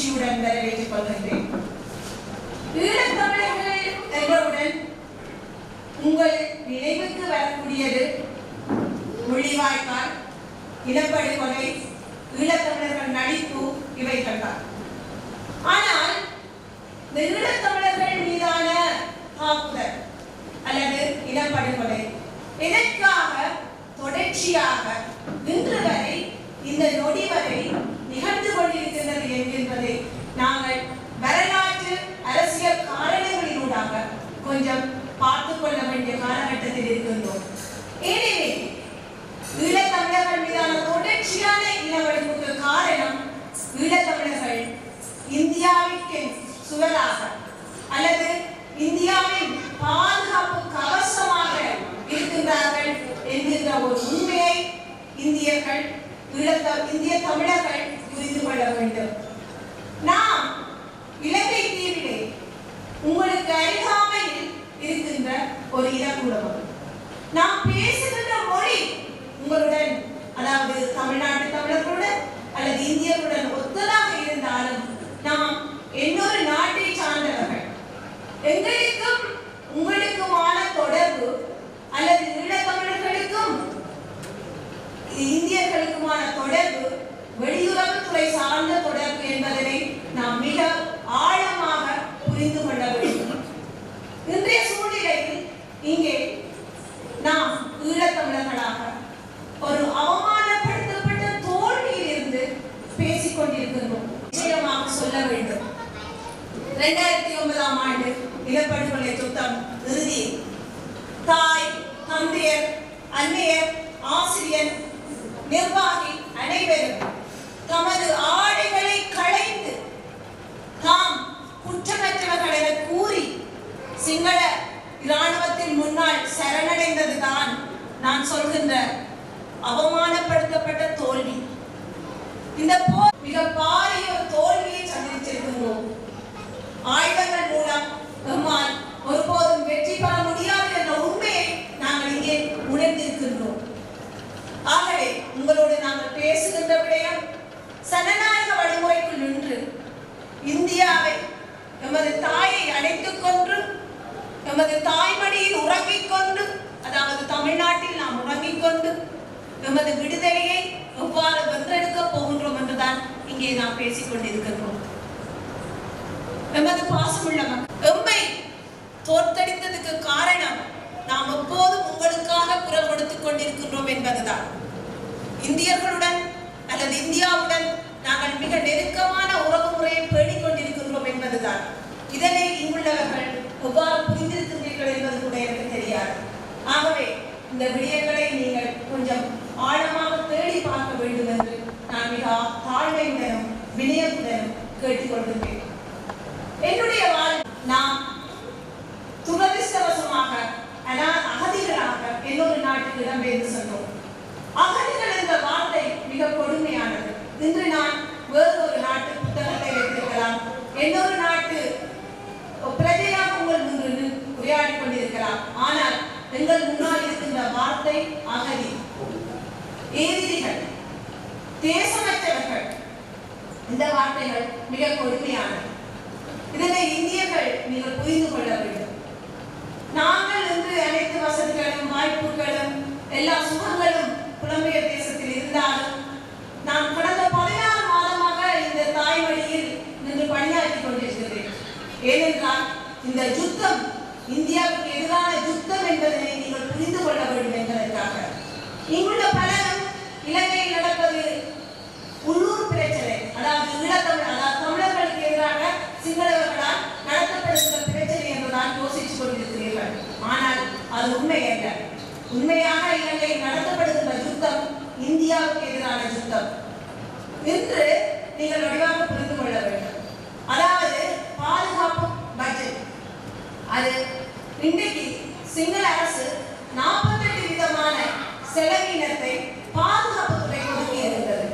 மகிழ்ச்சியுடன் வரவேற்றுக் கொள்கின்றேன். ஈழத்தமிழர்கள் என்றவுடன் உங்கள் நினைவுக்கு வரக்கூடியது முள்ளிவாய்க்கால், இனப்படுகொலை, ஈழத்தமிழர்கள் நடிப்பு இவைகள் தான். ஆனால் இந்த ஈழத்தமிழர்கள் மீதான தாக்குதல் அல்லது இனப்படுகொலை எதற்காக தொடர்ச்சியாக இன்று வரை இந்த நொடி வரை நிகழ்ந்து கொண்டிருக்கின்றது என்கின்றதை நாங்கள் வரலாற்று அரசியல் காரணங்களினூடாக கொஞ்சம் பார்த்துக் கொள்ள வேண்டிய காலகட்டத்தில் இருக்கின்றோம். எனவே ஈழத்தமிழர்கள் மீதான தொடர்ச்சியான இனவழிப்புக்கு காரணம் ஈழத்தமிழர்கள் இந்தியாவிற்கு சுவராக அல்லது இந்தியாவின் பாதுகாப்பு கவசமாக இருக்கின்றார்கள் என்கின்ற ஒரு உண்மையை இந்தியர்கள் இந்திய தமிழர்கள் புரிந்து கொள்ள வேண்டும். நாம் இலங்கை தீவிலே உங்களுக்கு அருகாமையில் இருக்கின்ற ஒரு இனக்குழுமம். நாம் பேசுகின்ற மொழி உங்களுடன், அதாவது தமிழ்நாட்டு தமிழர்களுடன் அல்லது இந்தியர்களுடன் ஒத்ததாக இருந்தாலும் நாம் இன்னொரு நாட்டை சார்ந்தவர்கள். எங்களுக்கும் உங்களுக்குமான தொடர்பு அல்லது ஈழத்தமிழர்களுக்கும் இந்தியர்களுக்குமான தொடர்பு வெளியுறவுத்துறை சார்ந்த தொடர்பு என்பதனை நாம் மிக ஆழமாக புரிந்து கொள்ள வேண்டும். இன்றைய சூழ்நிலையில் இங்கே நாம் ஈழத்தமிழர்களாக ஒரு அவமானப்படுத்தப்பட்ட தோல்வியில் இருந்து பேசிக் கொண்டிருக்கின்றோம். நிச்சயமாக சொல்ல வேண்டும், 2009ஆம் ஆண்டு இனப்படுகொலை யுத்தம் இறுதி தாய், தந்தையர், அன்னையர், ஆசிரியர், நிர்வாகி அனைவரும் தமது ஆடைகளை களைந்து தாம் குற்றமற்றவர்கள் என கூறி சிங்கள இராணுவத்தின் முன்னால் சரணடைந்ததுதான் நான் சொல்கின்ற அவமானப்படுத்தப்பட்ட தோல்வி. இந்த போர் மிக பாரிய ஒரு தோல்வியை சந்தித்திருக்கின்றோம். ஆயுதங்கள் மூலம் நம்மால் ஒருபோதும் வெற்றி பெற முடியாது என்ற உண்மையை நாங்கள் இங்கே உணர்ந்திருக்கின்றோம். ஆகவே உங்களோடு நாங்கள் பேசுகின்ற விடயம் சனநாயக வழிமுறைக்குள் நின்று இந்தியாவை எமது தாயை அடைத்துக் கொண்டு எமது தாய்மடியில் உறங்கிக் கொண்டு, அதாவது தமிழ்நாட்டில் நாம் உறங்கிக் கொண்டு எமது விடுதலையை எவ்வாறு வென்றெடுக்க போகின்றோம் என்றுதான் இங்கே நாம் பேசிக் கொண்டிருக்கின்றோம். எமது பாசமுள்ள எம்மை தோற்கடித்ததுக்கு காரணம் நாம் எப்போதும் உங்களுக்காக குரல் கொடுத்துக் கொண்டிருக்கின்றோம் என்பதுதான். இந்தியர்களுடன் அல்லது இந்தியாவுடன் நாங்கள் மிக நெருக்கமான உறவு முறையை பேணிக் கொண்டிருக்கின்றோம் என்பதுதான். இதனை இங்குள்ளவர்கள் எவ்வாறு புரிந்திருக்கின்றீர்கள் என்பது கூட எனக்கு தெரியாது. ஆகவே இந்த விடயங்களை நீங்கள் கொஞ்சம் ஆழமாக தேடி பார்க்க வேண்டும் என்று நான் மிக தாழ்மையுடனும் வினயத்துடனும் கேட்டுக்கொள்கின்றேன். என்னுடைய நாம் துரதிர்ஷ்டவசமாக அகதிகளாக இன்னொரு நாட்டுக்கு இடம்பெயர்ந்து சென்றோம். அகதிகள் என்ற வார்த்தை மிக கொடுமையானது. இன்று நான் வேறு ஒரு நாட்டு புத்தகத்தை வைத்திருக்கலாம், இன்னொரு நாட்டு பிரஜையாக உங்கள் முன்பு உரையாடி கொண்டிருக்கலாம். ஆனால் எங்கள் முன்னால் இருக்கின்ற வார்த்தை அகதி, எதிரிகள், தேசமற்றவர்கள். இந்த வார்த்தைகள் மிக கொடுமையானது. இதனை இந்தியர்கள் நீங்கள் புரிந்து கொள்ள வேண்டும். நாங்கள் இன்று அனைத்து வசதிகளும் வாய்ப்புகளும் எல்லா சுகங்களும் புலம்பெயர் தேசத்தில் இருந்தாலும் நான் கடந்த 16 மாதமாக இந்த தாய்மொழியில் நின்று பணியாற்றி கொண்டிருக்கிறேன். ஏனென்றால் இந்த யுத்தம் இந்தியாவுக்கு எதிரான யுத்தம் என்பதனை நீங்கள் புரிந்து கொள்ள வேண்டும் என்பதற்காக. இங்குள்ள பலரும் இலங்கையில் நடப்பது உள்ளூர் பிரச்சனை, அதாவது ஈழத்தமிழ், அதாவது தமிழர்களுக்கு எதிராக சிங்களவர்களால் நடத்தப்படுகின்ற பிரச்சனை என்றுதான் யோசித்துக் கொண்டிருக்கிறீர்கள். ஆனால் அது உண்மை அல்ல. உண்மையாக இலங்கையில் நடத்தப்படுகின்ற யுத்தம் இந்தியாவுக்கு எதிரான யுத்தம் என்று நீங்கள் வடிவாக புரிந்து கொள்ள வேண்டும். அதாவது பாதுகாப்பு பட்ஜெட், அது இன்றைக்கு சிங்கள அரசு 48 விதமான செலவினத்தை பாதுகாப்பு துறை ஒதுக்கி இருந்தது.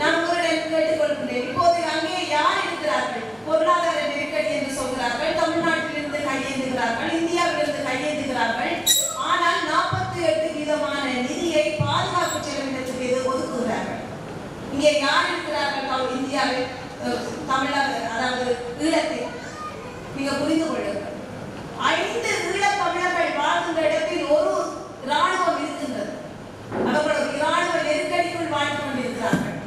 நான் உங்களிடம் கேட்டுக்கொள்கின்றேன், இப்போது அங்கே யார் இருக்கிறார்கள்? பொருளாதார நெருக்கடி என்று சொல்கிறார்கள், தமிழ்நாட்டிலிருந்து கையேந்துகிறார்கள், இந்தியாவிலிருந்து கையேந்துகிறார்கள். ஆனால் 48 விதமான நிதியை பாதுகாப்பு செலவினத்துக்கு ஒதுக்குகிறார்கள். இங்கே யார் இருக்கிறார்கள்? இந்தியாவில் தமிழக அதாவது ஈழத்தில் நீங்க புரிந்து கொள்ளுங்கள். 5 ஈழத் தமிழர்கள் வாழ்கின்ற இடத்தில் ஒரு இராணுவம் இருக்கின்றது. அவர்கள் இராணுவ நெருக்கடிக்குள் வாழ்ந்து கொண்டிருக்கிறார்கள்.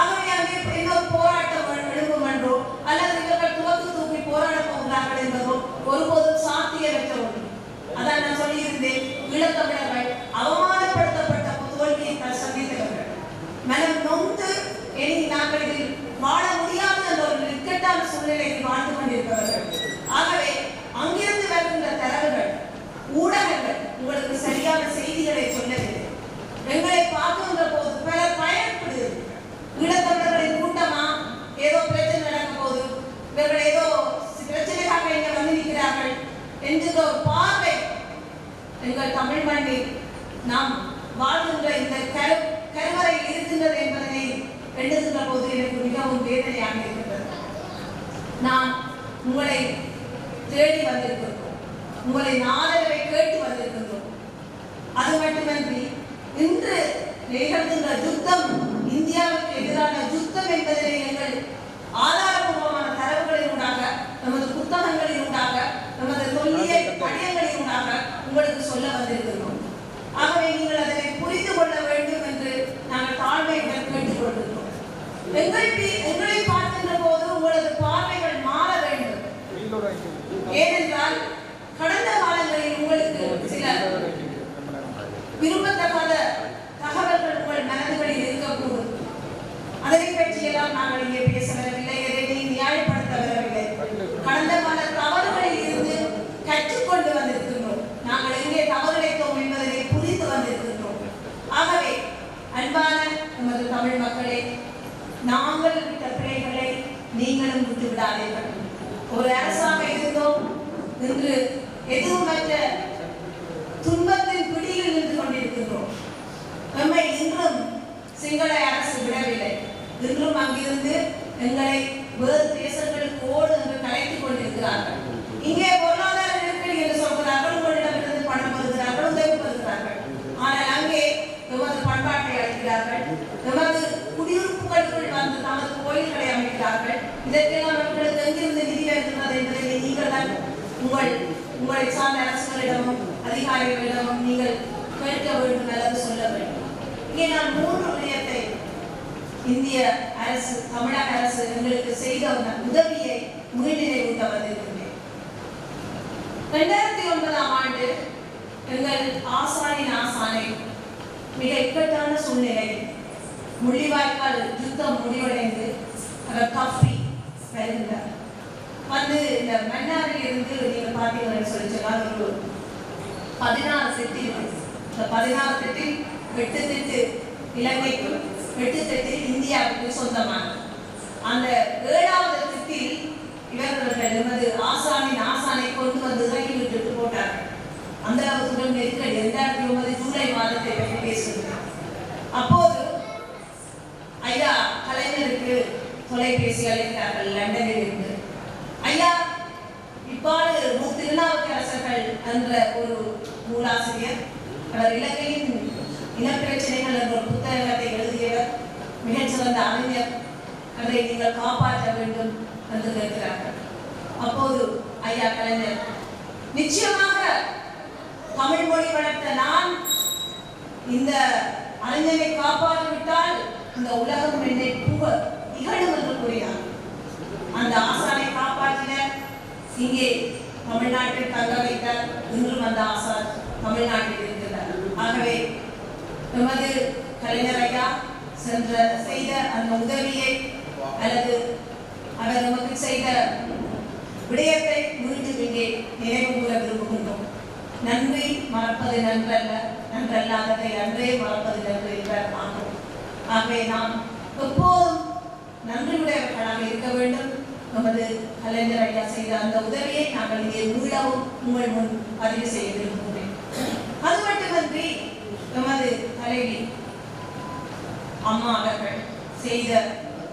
ஆகவே அங்கே இன்னொரு போராட்டம் எழுப்பும் என்றோ அல்லது இவர்கள் தூக்கி போராட போகிறார்கள் என்பதோ ஒருபோதும் சாத்தியமற்ற ஒன்று. அதான் நான் சொல்லியிருந்தேன், ஈழத்தமிழர்கள் அவமானப்படுத்தப்பட்ட தோல்வியை சந்தித்தவர்கள், மனம் நொந்து இனி நாங்கள் இதில் வாழ முடியாது என்ற ஒரு இக்கட்டான சூழ்நிலையில் வாழ்ந்து கொண்டிருப்பவர்கள். ஆகவே அங்கிருந்து வருகின்ற தரவுகள், ஊடகங்கள் உங்களுக்கு சரியான செய்திகளை சொல்லவில்லை. எங்களை பார்க்கின்ற போது பலர் பயன்படுகிறது. ஈழத்தமிழர்களின் கூட்டமா, ஏதோ பிரச்சனை நடக்க போது, இவர்கள் ஏதோ பிரச்சனைக்காக இங்க வந்து நிற்கிறார்கள் என்கிற ஒரு பார்வை எங்கள் தமிழ் மண்ணில் நாம் வாழ்கின்ற இந்த கருவறையில் இருக்கின்றது என்பதனை எண்ணுகின்ற போது எனக்கு மிகவும் வேதனையாக இருக்கின்றது. நான் உங்களை தேடி வந்திருக்கின்றோம், உங்களின் ஆதரவை கேட்டு வந்திருக்கின்றோம். அது மட்டுமன்றி இன்று நிகழ்கின்ற யுத்தம் இந்தியாவுக்கு எதிரான யுத்தம் என்பதனை எங்கள் ஆதாரபூர்வமான தரவுகளினூடாக, நமது புத்தகங்களினூடாக, நமது தொல்லியல் படியங்களினூடாக உங்களுக்கு சொல்ல வந்திருக்கிறோம். ஆகவே நீங்கள் அதனை புரிந்து கொள்ள வேண்டும் என்று நாங்கள் தாழ்மையுடன் கேட்டுக்கொண்டிருக்கிறோம். எங்களை பார்க்கின்ற போது உங்களது பார்வைகள் மாற வேண்டும். ஏனென்றால் கடந்த காலங்களில் உங்களுக்கு சில விரும்பத்தகாத தகவல்கள் உங்கள் மனதுகளில் இருக்கக்கூடும். அதை பற்றியெல்லாம் நாங்கள் இங்கே பேச வரவில்லை, எதையும் நியாயப்படுத்த வரவில்லை. கடந்த கால தவறுகளில் இருந்து கற்றுக்கொண்டு வந்திருக்கின்றோம். நாங்கள் எங்கே தவறிழைத்தோம் என்பதை புரிந்து வந்திருக்கின்றோம். ஆகவே அன்பான நமது தமிழ் மக்களே, நாங்கள் விட்ட பிள்ளைகளை நீங்களும் விட்டு விடாதீர்கள். ஒரு அரசாக இருந்தோம், இன்று எதுவுமற்ற துன்பத்தின் பிடியில் நின்று கொண்டிருக்கின்றோம். நம்மை இன்றும் சிங்கள அரசு விடவில்லை. இன்றும் அங்கிருந்து எங்களை வேறு தேசங்களுக்கு ஓடு என்று கலைத்துக் கொண்டிருக்கிறார்கள். இங்கே பொருளாதார நெருக்கடி என்று சொல்கிறார்கள், உங்களிடமிருந்து பணம் பெறுகிறார்கள், உதவி பெறுகிறார்கள். ஆனால் அங்கே எமது பண்பாட்டை அளிக்கிறார்கள், எமது குடியிருப்புகளுக்குள் வந்து தமது கோயில்களை அமைக்கிறார்கள். இதற்கெல்லாம் அவர்களுக்கு எங்கிருந்து நிதி வருகிறது என்பதை நீங்கள் தான் உங்களை சார்ந்த அரசுகளிடமும் அதிகாரிகளிடமும் நீங்கள் கேட்க வேண்டும் அல்லது சொல்ல வேண்டும். இங்கே நான் 3 விடயத்தை இந்திய அரசு, தமிழக அரசு எங்களுக்கு செய்த உதவியை மீள்நினைவூட்ட வந்திருக்கின்றேன். 2009ஆம் ஆண்டு எங்கள் ஆசானின் ஆசானை மிக இக்கட்டான சூழ்நிலை, முள்ளிவாய்க்கால் யுத்தம் முடிவடைந்து அவர் தப்பி வருகின்றார். வந்து இந்த மன்னாரில் இருந்து நீங்கள் பார்த்தீங்கன்னு சொல்லிச்சுனால் ஒரு 16 திட்டு. இந்த 16 திட்டில் 8 திட்டு இலங்கைக்கும் 8 திட்டு இந்தியாவுக்கு சொந்தமானது. அந்த 7வது திட்டில் இவர்கள் எமது ஆசானின் ஆசானை கொண்டு வந்து இறக்கி விட்டு போட்டார்கள். அந்த அளவுக்கு நெருக்கடி. 2009 ஜூலை மாதத்தை பற்றி பேசுகிறேன். அப்போது ஐயா கலைஞருக்கு தொலைபேசி அழைக்கிறார்கள் லண்டனில் இருந்து. ஐயா, இவ்வாறு திருநாவுக்கரசர்கள் என்ற ஒரு நூலாசிரியர், அவர் இலங்கையின் இனப்பிரச்சனைகள் என்ற ஒரு புத்தகத்தை எழுதியவர், மிகச்சிறந்த அறிஞர், அதை நீங்கள் காப்பாற்ற வேண்டும் என்று கேட்கிறார்கள். அப்போது ஐயா கலைஞர், நிச்சயமாக தமிழ் மொழி வளர்த்த நான் இந்த அறிஞரை காப்பாற்றிவிட்டால் இந்த உலகம் என்னை இகழும் என்று கூறினார். அந்த ஆசானை காப்பாற்றினர், இங்கே தமிழ்நாட்டில் தங்க வைத்தார். இன்றும் அந்த ஆசான் தமிழ்நாட்டில் இருக்கிறார். ஆகவே நமது கலைஞர் ஐயா செய்த அந்த உதவியை அல்லது அவர் நமக்கு செய்த விடயத்தை மீண்டும் இங்கே நினைவு கூற விரும்புகின்றோம். நன்றி மறப்பது நன்றல்ல, நன்றல்லாததை அன்றே மறப்பது நன்று என்றார் ஆகும். ஆகவே நாம் எப்போதும் நன்றியுடையவர்களாக இருக்க வேண்டும். நமது கலைஞர் ஐயா செய்த அந்த உதவியை நாங்கள் இங்கே மீளவும் உங்கள் முன் பதிவு செய்ய விரும்புகிறேன். அது மட்டுமன்றி நமது தலைவி அம்மா அவர்கள் செய்த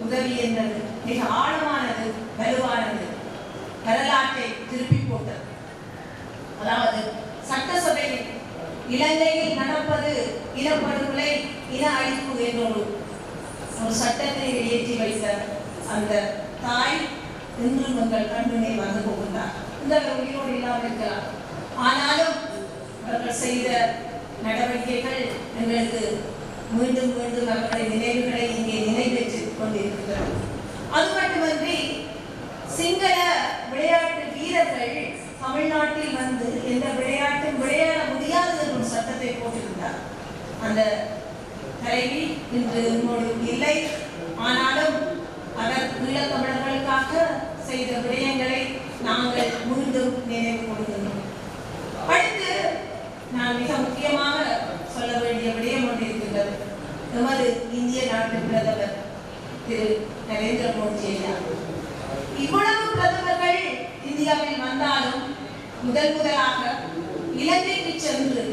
உதவி என்பது மிக ஆழமானது, வலுவானது, வரலாற்றை திருப்பி போட்டது. அதாவது சட்டசபையில் இலங்கையில் நடப்பது இனப்படுகொலை, இன அழிப்பு என்ற ஒரு சட்டத்தை ஏற்றி வைத்தார். அந்த தாய் இன்றும் எங்கள் கண்முன்னே வந்து போகின்றார். இந்த உயிரோடு இல்லாமல் இருக்கலாம், ஆனாலும் அவர்கள் செய்த நடவடிக்கைகள் எங்களுக்கு மீண்டும் மீண்டும் அவர்களுடைய நினைவுகளை இங்கே நினைவேற்றிக் கொண்டிருக்கிறது. அது மட்டுமன்றி சிங்கள விளையாட்டு வீரர்கள் தமிழ்நாட்டில் வந்து எந்த விளையாட்டும் விளையாட முடியாது என்ற சட்டத்தை போட்டிருந்தார். அந்த தலைவி இன்று என்னோடு இல்லை, ஆனாலும் அவர் ஈழத்தமிழர்களுக்காக செய்த விடயங்களை நாங்கள் மீண்டும் நினைவு கொள்கின்றோம். அடுத்து நான் மிக முக்கியமாக சொல்ல வேண்டிய விடயம் ஒன்று இருக்கின்றது. நமது இந்திய நாட்டு பிரதமர் திரு நரேந்திர மோடி ஐயா, இவ்வளவு பிரதமர்கள் இந்தியாவில் வந்தாலும் முதலாக இலங்கைக்கு சென்று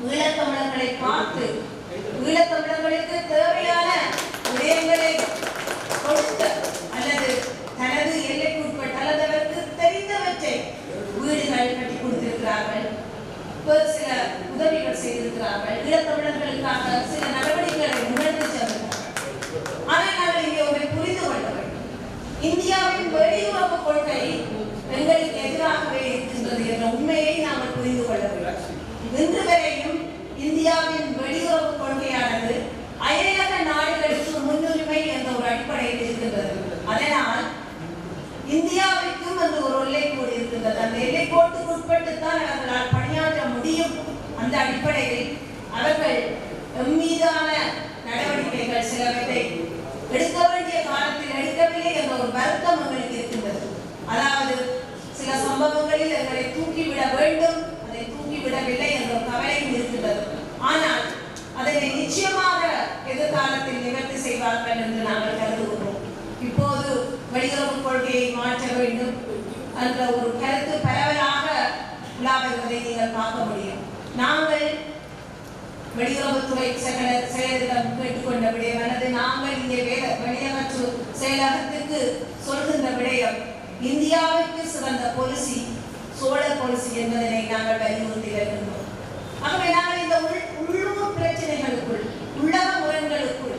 ஈழத்தமிழர்களை பார்த்து ஈழத்தமிழர்களுக்கு தேவையான விடயங்களை கொடுத்த அல்லது தனது எல்லைக்குட்பட்ட அல்லதவருக்கு தெரிந்தவற்றை வீடுகள் கட்டி கொடுத்திருக்கிறார்கள், சில உதவிகள் செய்திருக்கிறார்கள், ஈழத்தமிழர்களுக்காக சில நடவடிக்கைகளை முன்னெடுத்து சென்றார்கள். ஆனால் நாங்கள் இங்கே ஒன்றை புரிந்து கொள்ள வேண்டும். இந்தியாவின் வெளியுறவு கொள்கை எங்களுக்கு எதிராகவே இருக்கின்றது என்ற உண்மையை நாங்கள் புரிந்து கொள்ள வேண்டும். இன்று வரையும் இந்தியாவின் வெளியுறவு கொள்கையானது அயலக நாடுகளுக்கு முன்னுரிமை என்ற ஒரு அடிப்படையில் இருக்கின்றது. அதனால் இந்தியாவிற்கும் அந்த ஒரு எல்லைக்கோடு இருக்கின்றது. அந்த எல்லைக்கோட்டுக்கு உட்பட்டுத்தான் அவர்களால் பணியாற்ற முடியும். அந்த அடிப்படையில் அவர்கள் மீதான நடவடிக்கைகள் சிலவற்றை எடுக்க வேண்டிய காலத்தில் எடுக்கவில்லை என்ற ஒரு வருத்தம் எங்களுக்கு இருக்கின்றது. அதாவது சில சம்பவங்களில் எங்களை தூக்கிவிட வேண்டும், அதை தூக்கிவிடவில்லை என்ற ஒரு கவலையும் இருக்கின்றது. ஆனால் அதனை நிச்சயமாக எதிர்காலத்தில் நிவர்த்தி செய்வார்கள் என்று நாங்கள் கருதுகிறோம். இப்போது வெளியுறவு கொள்கையை மாற்ற வேண்டும் என்ற ஒரு கருத்து பரவலாக உலாவுவதை நீங்கள் பார்க்க முடியும். நாங்கள் வெளியுறவுத்துறை செயலரிடம் கேட்டுக்கொண்ட விடயம் அல்லது நாங்கள் இங்கே வெளியமற்று செயலகத்திற்கு சொல்கின்ற விடயம், இந்தியாவிற்கு சிறந்த பாலிசி சோழ பாலிசி என்பதனை நாங்கள் வலியுறுத்தி வருகின்றோம். ஆகவே நாங்கள் இந்த உள்ளூர் பிரச்சனைகளுக்குள், உள்ளக முரண்களுக்குள்,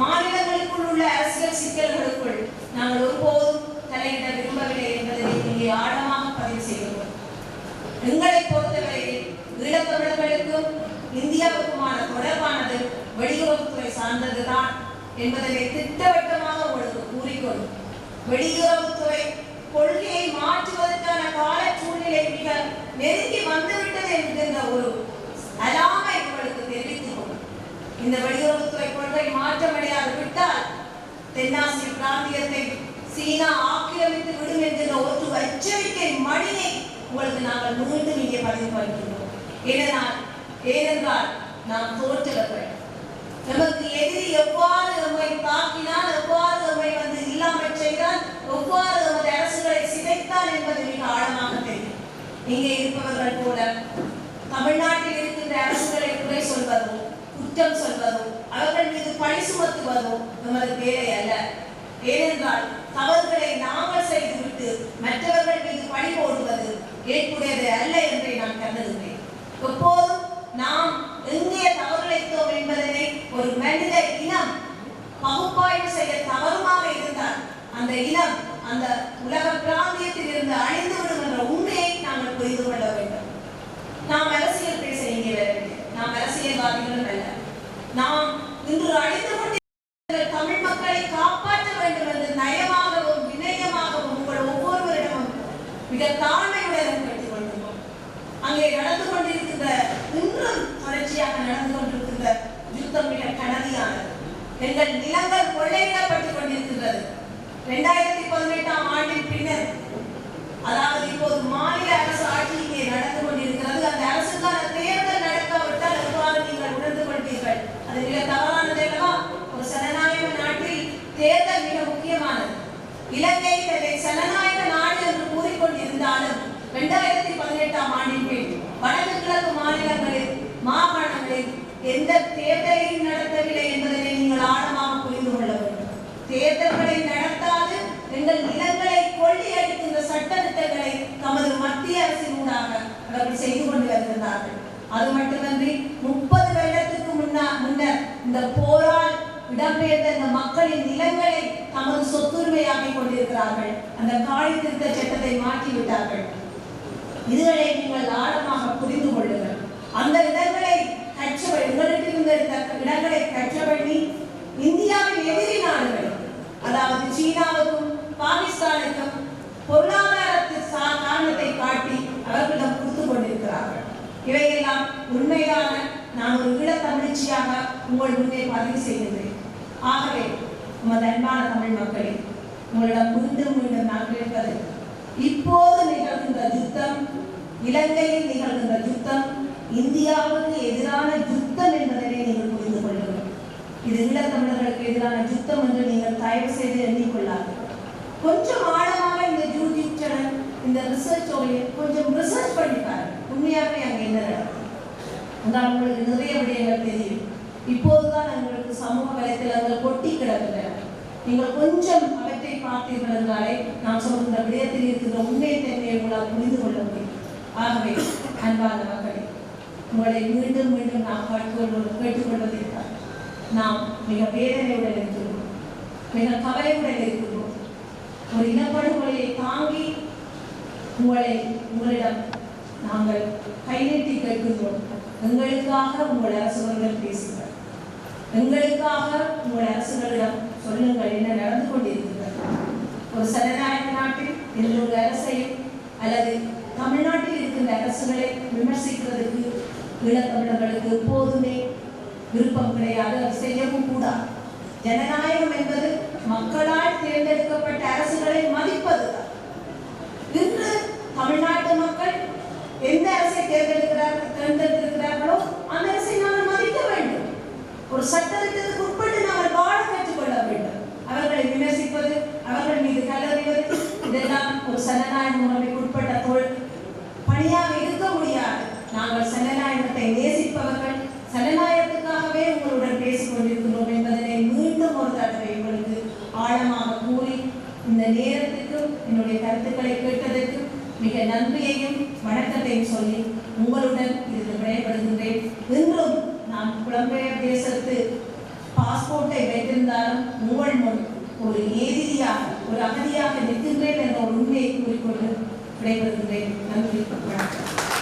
மாநிலங்களுக்குள் உள்ள அரசியல் சிக்கல்களுக்குள் நாங்கள் ஒருபோதும் தலையிட விரும்பவில்லை என்பதை இங்கே ஆழமாக பதிவு செய்கிறோம். எங்களை பொறுத்தவரையில் ஈழத்தமிழர்களுக்கும் இந்தியாவுக்குமான தொடர்பானது வெளியுறவுத்துறை சார்ந்ததுதான் என்பதனை திட்டவட்டமாக உங்களுக்கு கூறிக்கொள்ளும். வெளியுறவுத்துறை கொள்கையை மாற்றுவதற்கான கால சூழ்நிலை மிக நெருங்கி வந்துவிட்டது என்கின்ற ஒரு அலாமை உங்களுக்கு தெரிவித்துக் கொள்ளும். இந்த வெளியுறவுத்துறை கொள்கை மாற்றமடையாது விட்டால் தென்னாசிய பிராந்தியத்தை சீனா ஆக்கிரமித்து விடும் என்கின்ற ஒரு எச்சரிக்கை மணியை உங்களுக்கு நாங்கள் மீண்டும் இங்கே பதிவு பண்ணுகின்றோம். ஏனென்றால் நாம் தோற்றவர்கள். நமக்கு எதிரி எவ்வாறு நம்மை தாக்கினால், எவ்வாறு நம்மை வந்து இல்லாமல் செய்தால், எவ்வாறு நமது அரசுகளை சிதைத்தான் என்பது மிக ஆழமாக தெரியும். இங்கே இருப்பவர்கள் கூட தமிழ்நாட்டில் இருக்கின்ற அரசுகளை குறை சொல்வதோ, குற்றம் சொல்வதோ, அவர்கள் மீது பழி சுமத்துவதோ நமது வேலை அல்ல. ஏனென்றால் தவறுகளை நாங்கள் செய்துவிட்டு மற்றவர்கள் மீது பழி போடுவது ஏற்புடையது அல்ல என்றே நான் கருதுகிறேன். எப்போதும் நாம் எங்கே தவறுழைத்தோம் என்பதனை ஒரு மனித இனம் பகுப்பாய்வு செய்ய தவறுமாக இருந்தால் அந்த இனம் அந்த உலக பிராந்தியத்தில் இருந்து அழிந்துவிடும் என்ற உண்மையை நாங்கள் புரிந்து கொள்ள வேண்டும். நாம் அரசியல் பேச இங்கே வரவில்லை, நாம் அரசியல்வாதிகளும் அல்ல. நாம் இன்று அழிந்து கொண்டிருக்கிற தமிழ் மக்களை காப்பாற்ற வேண்டும் என்று நயமாகவும் வினயமாகவும் உங்கள் ஒவ்வொருவரிடமும் மிக தாழ்மையுடன் கேட்டுக் கொள்கிறோம். அங்கே நடந்து கொண்டிருக்கின்ற, இன்றும் தொடர்ச்சியாக நடந்து கொண்டிருக்கின்ற யுத்தம் மிக கனதியானது. எங்கள் நிலங்கள் கொள்ளையிடப்பட்டுக் கொண்டிருக்கின்றது. 2018ஆம் ஆண்டின் பின்னர், அதாவது இப்போது மாநில அரசு ஆட்சி இங்கே நடந்து கொண்டிருக்கிறது. அந்த அரசுக்கான தேர்தல் நடக்காவிட்டால் எவ்வாறு நீங்கள் உணர்ந்து கொள்வீர்கள்? அது மிக தவறானது அல்லவா? ஒரு ஜனநாயக நாட்டில் தேர்தல் மிக முக்கியமானது. இலங்கை தன்னை ஜனநாயக நாடு என்று கூறிக்கொண்டிருந்தாலும் 2018ஆம் ஆண்டின் பின் வடக்கு கிழக்கு மாநிலங்களில், மாகாணங்களில் எந்த தேர்தலையும் நடத்தவில்லை என்பதனை நீங்கள் ஆழமாக புரிந்து கொள்ள வேண்டும். தேர்தல்களை நடத்தாது எங்கள் நிலங்களை கொள்ளையடிக்கின்ற சட்டத்திட்டங்களை தமது மத்திய அரசினூடாக அவர்கள் செய்து கொண்டு வருகின்றார்கள். அது மட்டுமன்றி 30 வருடத்துக்கு முன்னர் இந்த போரால் இடம்பெயர்ந்த இந்த மக்களின் நிலங்களை அடிப்படையாக்கி கொண்டிருக்கிறார்கள். அந்த காலி திருத்த சட்டத்தை மாற்றிவிட்டார்கள். இதுகளை நீங்கள் ஆழமாக புரிந்து கொள்ளுங்கள். அந்த இடங்களை உங்களுக்கு இருந்த இடங்களை கற்ற பண்ணி இந்தியாவின் எதிரி நாடுகள், அதாவது சீனாவுக்கும் பாகிஸ்தானுக்கும் பொருளாதாரத்து காரணத்தை காட்டி அவர்களிடம் கொடுத்து கொண்டிருக்கிறார்கள். இவையெல்லாம் உண்மையான நான் ஒரு ஈழத்தமிழ்ச்சியாக உங்கள் முன்னே பதிவு செய்கின்றேன். ஆகவே உமது அன்பான தமிழ் மக்களே, உங்களிடம் மீண்டும் மீண்டும் நான் கேட்பது, இப்போது நிகழ்கின்ற யுத்தம், இலங்கையில் நிகழ்கின்ற யுத்தம் இந்தியாவுக்கு எதிரான யுத்தம் என்பதனை நீங்கள் புரிந்து கொள்ளுங்கள். இது ஈழத்தமிழர்களுக்கு எதிரான யுத்தம் என்று நீங்கள் தயவு செய்து எண்ணிக்கொள்ளார்கள். கொஞ்சம் ஆழமாக இந்த யூடியூப் சேனல், இந்த ரிசர்ச் கொஞ்சம் ரிசர்ச் பண்ணி பாருங்கள். உண்மையாகவே அங்கே என்ன நடக்கும் என்றால் உங்களுக்கு நிறைய விடயங்கள் தெரியும். இப்போதுதான் உங்களுக்கு சமூக வலைத்தளங்கள் கொட்டி கிடக்கின்றன. நீங்கள் கொஞ்சம் அவற்றை பார்த்தீர்கள் என்றாலே நான் சொல்கின்ற விடயத்தில் இருக்கின்ற உண்மை தன்மையை உங்களால் புரிந்து கொள்ள முடியும். ஆகவே அன்பான மக்களே, உங்களை மீண்டும் மீண்டும் நாம் கேட்டுக்கொள்வதற்காக நாம் மிக வேதனையுடன் இருக்கிறோம், மிக கவலையுடன் இருக்கிறோம். ஒரு இனப்படுகொலையை தாங்கி உங்களிடம் நாங்கள் கைநீட்டி கேட்கின்றோம். எங்களுக்காக உங்கள் அரசுகளிடம் பேசுங்கள், எங்களுக்காக உங்கள் அரசுகளிடம் சொல்லுங்கள் என்ன நடந்து கொண்டிருக்கிறது. ஒரு சனநாயக நாட்டில் இன்னொரு அரசையும் அல்லது தமிழ்நாட்டில் இருக்கின்ற அரசுகளை விமர்சிக்கிறதுக்கு ஈழத்தமிழர்களுக்கு எப்போதுமே விருப்பம் கிடையாது, அது செய்யவும் கூடாது. ஜனநாயகம் என்பது மக்களால் தேர்ந்தெடுக்கப்பட்ட அரசுகளை மதிப்பதுதான். இன்று தமிழ்நாட்டு மக்கள் எந்த அரசை தேர்ந்தெடுத்திருக்கிறார்களோ அந்த அரசை நாங்கள் மதிக்க வேண்டும். ஒரு சட்டத்திற்கு உட்பட்டு நாங்கள் வாழ கற்றுக்கொள்ள வேண்டும். அவர்களை விமர்சிப்பது, அவர்கள் மீது கல்லறிவது, இதெல்லாம் ஒரு சனநாயக முறைக்கு உட்பட்ட பணியாக இருக்க முடியாது. நாங்கள் சனநாயகத்தை நேசிப்பவர்கள், சனநாயகத்துக்காகவே உங்களுடன் பேசிக் கொண்டிருக்கிறோம் என்பதனை மீண்டும் ஒரு தடவை உங்களுக்கு ஆழமாக கூறி இந்த நேரத்துக்கும் என்னுடைய கருத்துக்களை கேட்டதற்கு மிக நன்றியையும் வணக்கத்தையும் சொல்லி உங்களுடன் இதில் விடைபெறுகின்றேன். இன்றும் நான் புலம்பெயர் தேசத்து பாஸ்போர்ட்டை வைத்திருந்தாலும் உங்கள் முன் ஒரு எதிரியாக, ஒரு அகதியாக நிற்கின்றேன் என்ற ஒரு உண்மையை கூறிக்கொண்டு விடைபெறுகின்றேன். நன்றி, வணக்கம்.